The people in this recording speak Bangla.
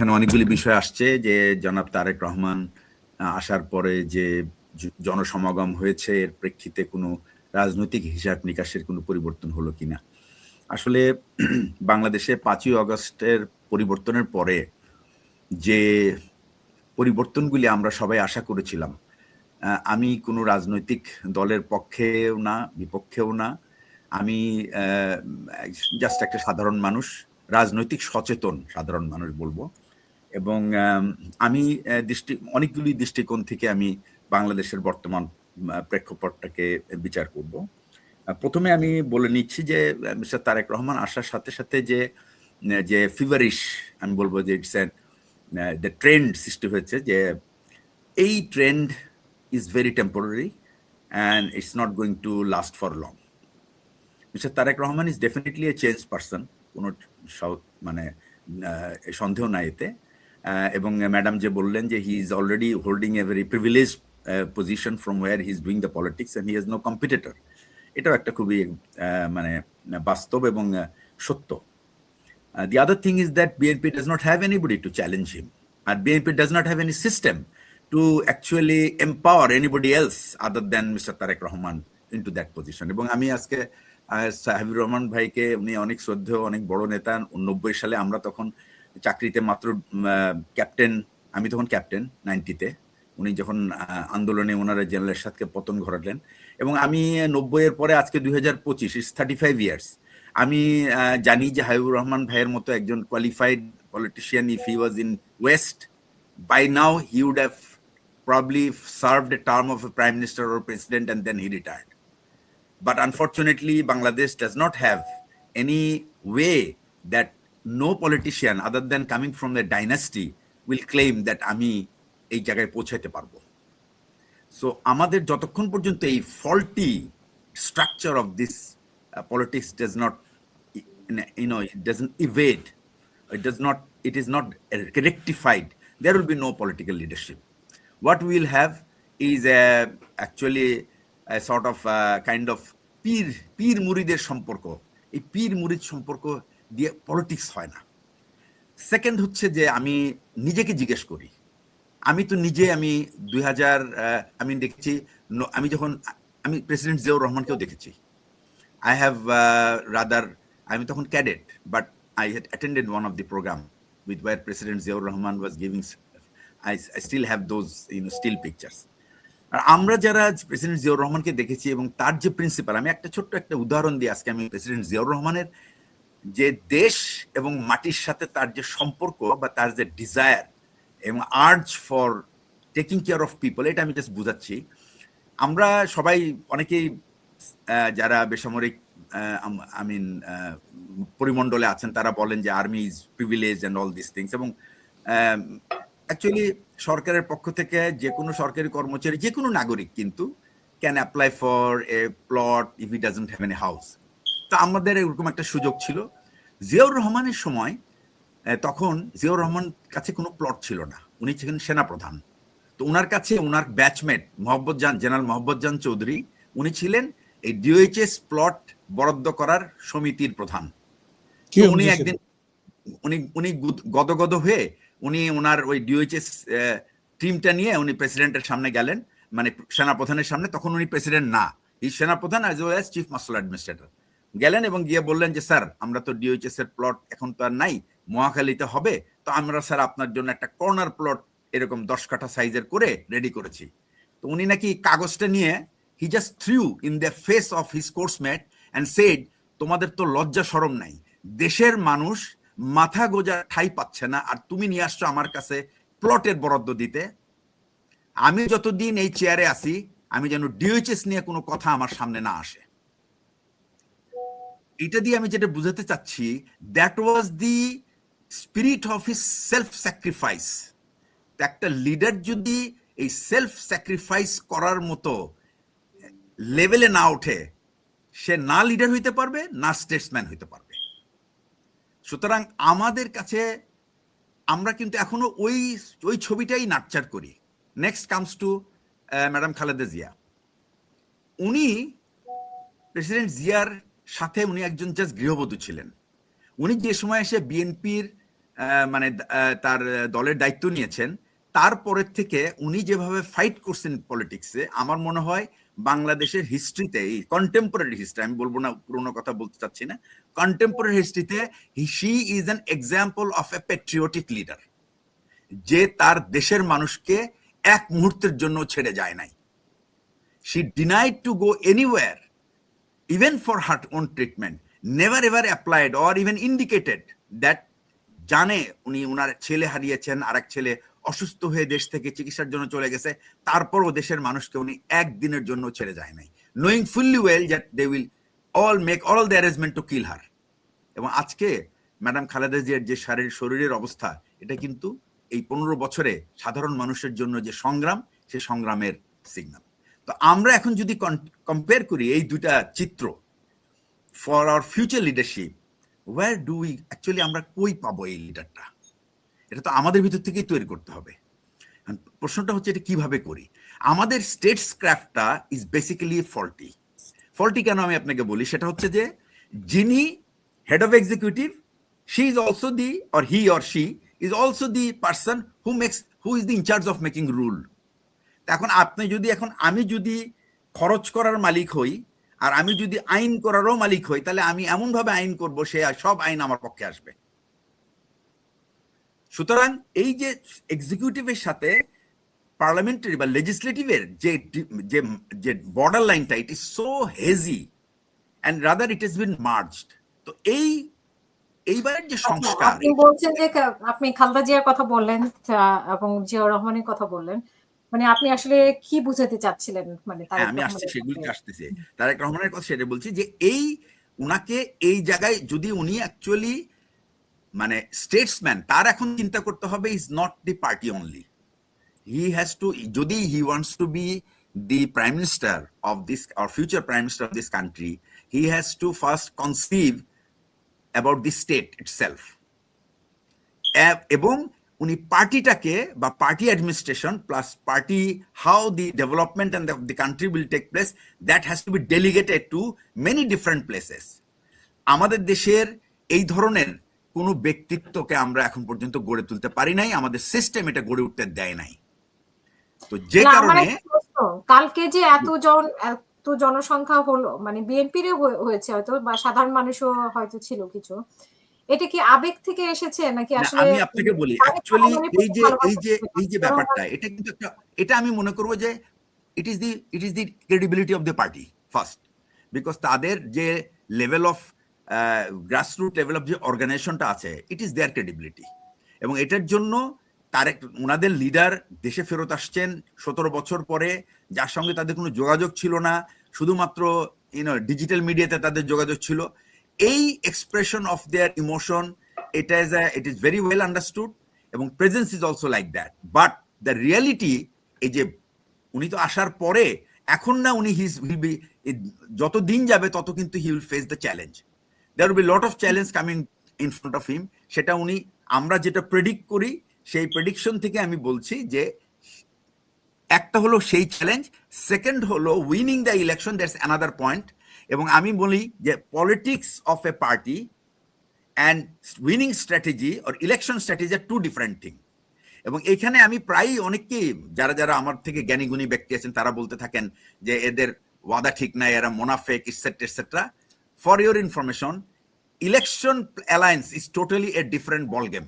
এখানে অনেকগুলি বিষয় আসছে যে জনাব তারেক রহমান আসার পরে যে জনসমাগম হয়েছে এর প্রেক্ষিতে কোনো রাজনৈতিক হিসাব নিকাশের কোনো পরিবর্তন হলো কিনা। আসলে বাংলাদেশে 5ই আগস্টের পরিবর্তনের পরে যে পরিবর্তনগুলি আমরা সবাই আশা করেছিলাম, আমি কোনো রাজনৈতিক দলের পক্ষেও না বিপক্ষেও না, আমি জাস্ট একটা সাধারণ মানুষ, রাজনৈতিক সচেতন সাধারণ মানুষ বলবো। এবং আমি অনেকগুলি দৃষ্টিকোণ থেকে আমি বাংলাদেশের বর্তমান প্রেক্ষাপটটাকে বিচার করব। প্রথমে আমি বলে নিচ্ছি যে মিস্টার তারেক রহমান আসার সাথে সাথে যে ফিভারিশ, আমি বলবো যে ইটস দ্য ট্রেন্ড সৃষ্টি হয়েছে, যে এই trend is very temporary and it's not going to last for long. Mister Tarique Rahman is definitely a change person, কোনো মানে সন্দেহ নাই এতে। এবং ম্যাডাম যে বললেন যে he is already holding a very privilege position from where he is doing the politics and he has no competitor. এটাও একটা খুবই মানে বাস্তব এবং সত্য। The other thing is that BNP does not have anybody to challenge him, and BNP does not have any system to actually empower anybody else other than Mr. Tarek Rahman into that position. এবং আমি আজকে হাবিবুর রহমান ভাইকে, উনি অনেক শ্রদ্ধেয়, অনেক বড় নেতা। 90 সালে আমরা তখন চাকরিতে মাত্র ক্যাপ্টেন, আমি তখন ক্যাপ্টেন 90-তে, উনি যখন আন্দোলনে ওনারা জেনারেল এরশাদকে পতন ঘটালেন। এবং আমি 90-এর পরে আজকে 2025, ইটস 35 ইয়ার্স। আমি জানি যে হাবিবুর রহমান ভাইয়ের মতো একজন qualified politician, if he was in west, by now he would have probably served a term of a prime minister or president and then he retired. But unfortunately, Bangladesh does not have any way that no politician other than coming from the dynasty will claim that আমি এই জায়গায় পৌঁছাতে পারবো। So আমাদের যতক্ষণ পর্যন্ত এই faulty structure of this politics does not, it doesn't evade, it is not rectified, there will be no political leadership. What we will have is actually a sort of kind of পীর মুরিদের সম্পর্ক। এই পীর মুরিদ সম্পর্ক দিয়ে পলিটিক্স হয় না। সেকেন্ড হচ্ছে যে আমি নিজেকে জিজ্ঞেস করি, আমি তো নিজে, আমি 2000 আমি দেখেছি, আমি যখন আমি প্রেসিডেন্ট জিয়াউর রহমানকেও দেখেছি। I have rather, আমি তখন cadet, but I had attended one of the program with where President Ziaur Rahman was giving, I still have those still pictures. আর আমরা যারা প্রেসিডেন্ট জিয়াউর রহমানকে দেখেছি এবং তার যে প্রিন্সিপাল, আমি একটা ছোট্ট একটা উদাহরণ দিই আজকে। আমি প্রেসিডেন্ট জিয়াউর রহমানের যে দেশ এবং মাটির সাথে তার যে সম্পর্ক বা তার যে ডিজায়ার এবং urge for taking care of people, এটা আমি জাস্ট বুঝাচ্ছি। আমরা সবাই অনেকেই যারা বেসামরিক পরিমণ্ডলে আছেন তারা বলেন যে army is privilege and all this things. এবং অ্যাকচুয়ালি সরকারের পক্ষ থেকে যে কোনো সরকারি কর্মচারী, যে কোনো নাগরিক কিন্তু can apply for a plot if he doesn't have any house. তো আমাদের এরকম একটা সুযোগ ছিল। জিয়াউর রহমানের সময় তখন জিয়াউর রহমান কাছে কোনো প্লট ছিল না, উনি ছিলেন সেনাপ্রধান। তো ওনার কাছে ওনার ব্যাচমেট জেনারেল মোহাম্মদ চৌধুরী, উনি ছিলেন এই ডিওএইচএস প্লট বরাদ্দ করার সমিতির প্রধান। উনি একদিন উনি গদগদ হয়ে উনি ওনার ওই ডিওএইচএস টিমটা নিয়ে উনি প্রেসিডেন্টের সামনে গেলেন, মানে সেনাপ্রধানের সামনে। তখন উনি প্রেসিডেন্ট না, এই সেনাপ্রধান as well as chief marshal administrator গেলেন এবং গিয়ে বললেন যে স্যার, আমরা তো ডিওএইচএস এর প্লট এখন তো আর নাই, মহাখালীতে হবে, তো আমরা স্যার আপনার জন্য একটা কর্নার প্লট এরকম 10 কাঠা সাইজের করে রেডি করেছি। তো উনি নাকি কাগজটা নিয়ে he just threw in the face of his coursemate and said, তোমাদের তো লজ্জা শরম নাই, দেশের মানুষ মাথা গোজা ঠাই পাচ্ছে না, আর তুমি নিয়ে আসছো আমার কাছে প্লটের বরাদ্দ দিতে। আমি যতদিন এই চেয়ারে আসি, আমি যেন ডিওএইচএস নিয়ে কোনো কথা আমার সামনে না আসে। এটা দিয়ে আমি যেটা বুঝাতে চাচ্ছি, that was the spirit of his self sacrifice. একটা লিডার যদি এই সেলফ স্যাক্রিফাইস করার মতো লেভেলে না ওঠে, সে না লিডার হইতে পারবে, না স্টেটসম্যান হইতে পারবে। সুতরাং আমাদের কাছে আমরা কিন্তু এখনো ওই ছবিটাই নাকচার করি। Next comes to madam Khaleda Zia. উনি প্রেসিডেন্ট জিয়ার সাথে উনি একজন জাস্ট গৃহবধূ ছিলেন। উনি যে সময় এসে বিএনপির মানে তার দলের দায়িত্ব নিয়েছেন, তারপরের থেকে উনি যেভাবে ফাইট করছেন পলিটিক্সে, আমার মনে হয় বাংলাদেশের হিস্ট্রিতে, এই কন্টেম্পোরারি হিস্ট্রি, আমি বলবো না পুরোনো কথা বলতে চাচ্ছি না, কন্টেম্পোরারি হিস্ট্রিতে she is an example of a patriotic leader, যে তার দেশের মানুষকে এক মুহূর্তের জন্য ছেড়ে যায় নাই। She denied to go anywhere, even for her own treatment, never ever applied or even indicated that জানে উনি উনার ছেলে হারিয়েছেন, আরেক ছেলে অসুস্থ হয়ে দেশ থেকে চিকিৎসার জন্য চলে গেছে, তারপরও দেশের মানুষকে উনি একদিনের জন্য ছেড়ে যায় নাই, knowing fully well that they will all make all the arrangement to kill her. এবং আজকে ম্যাডাম খালেদা জিয়ার যে শরীরের অবস্থা, এটা কিন্তু এই 15 বছরে সাধারণ মানুষের জন্য যে সংগ্রাম, সে সংগ্রামের সিগন্যাল। তো আমরা এখন যদি কম্পেয়ার করি এই দুটা চিত্র for our future leadership, where do we actually, আমরা কই পাবো এই লিডারটা? এটা তো আমাদের ভিতর থেকেই তৈরি করতে হবে। প্রশ্নটা হচ্ছে এটা কিভাবে করি? আমাদের স্টেটস ক্রাফটটা ইজ বেসিক্যালি ফল্টি কেন আমি আপনাকে বলি, সেটা হচ্ছে যে যিনি head of executive, she is also the, or he or she is also the person who is the in charge of making rule. এখন আপনি যদি, আমি যদি খরচ করার মালিক হই আর আমি যদি আইন করারও মালিক হই, তাহলে আমি এমন ভাবে আইন করব সে সব আইন আমার পক্ষে আসবে। সুতরাং এই যে এক্সিকিউটিভের সাথে পার্লামেন্টারি বা লেজিসলেটিভের যে বর্ডার লাইনটা, it is so hazy and rather it is bin merged. তো এইবারের যে সংস্কার, আপনি বলছেন যে আপনি খালেদা জিয়ার কথা বললেন এবং জিয়াউর রহমানের কথা বললেন, মানে আপনি আসলে কি বুঝাতে চাচ্ছিলেন? মানে আমি আসছি, সেগুলিতে আসতেছি। তারেক রহমানের কথা সেটা বলছি যে উনাকে এই জায়গায় যদি উনি অ্যাকচুয়ালি মানে স্টেটসম্যান, তার এখন চিন্তা করতে হবে is not the party only, he has to, যদি he wants to be the prime minister of this, or future prime minister of this country, he has to first conceive about the state itself, এবং উনি পার্টিটাকে বা party administration plus party, how the development and the country will take place, that has to be delegated to many different places. আমাদের দেশের এই ধরনের কোনো ব্যক্তিত্বকে আমরা এখন পর্যন্ত গড়ে তুলতে পারি নাই, আমাদের সিস্টেম এটা গড়ে উঠতে দেয় নাই। তো যে কারণে কালকে যে এত জনসংখ্যা হলো, মানে বিএনপির হয়েছে হয়তো, বা সাধারণ মানুষও হয়তো ছিল কিছু, এটা কি আবেগ থেকে এসেছে নাকি আসলে? আমি আপনাকে বলি, অ্যাকচুয়ালি এই যে ব্যাপারটা, এটা কিন্তু এটা আমি মনে করবো যে it is the credibility of the party first, because তাদের যে level of grassroot level of যে অর্গানাইজেশনটা আছে, ইট ইজ দেয়ার ক্রেডিবিলিটি। এবং এটার জন্য ওনাদের লিডার দেশে ফেরত আসছেন 17 বছর পরে, যার সঙ্গে তাদের কোনো যোগাযোগ ছিল না, শুধুমাত্র ডিজিটাল মিডিয়াতে তাদের যোগাযোগ ছিল। এই expression of their emotion, it is very well understood, এবং presence is also like that. But the reality, এই যে উনি তো আসার পরে, এখন না উনি যত দিন যাবে তত কিন্তু he will face the challenge, there will be lot of challenge coming in front of him. সেটা আমরা যেটা প্রেডিক্ট করি, সেই প্রেডিকশন থেকে আমি বলছি যে একটা হলো সেই চ্যালেঞ্জ, সেকেন্ড হলো winning the election, that's another point. এবং আমি বলি যে politics of a party and winning strategy or election strategy are two different thing. এবং এখানে আমি প্রায়ই অনেককেই, যারা আমার থেকে জ্ঞানী গুণী ব্যক্তি আছেন, তারা বলতে থাকেন যে এদের ওয়াদা ঠিক নাই, এরা মোনাফেক, et cetera et cetera. For your information, election alliance is totally a different ball game.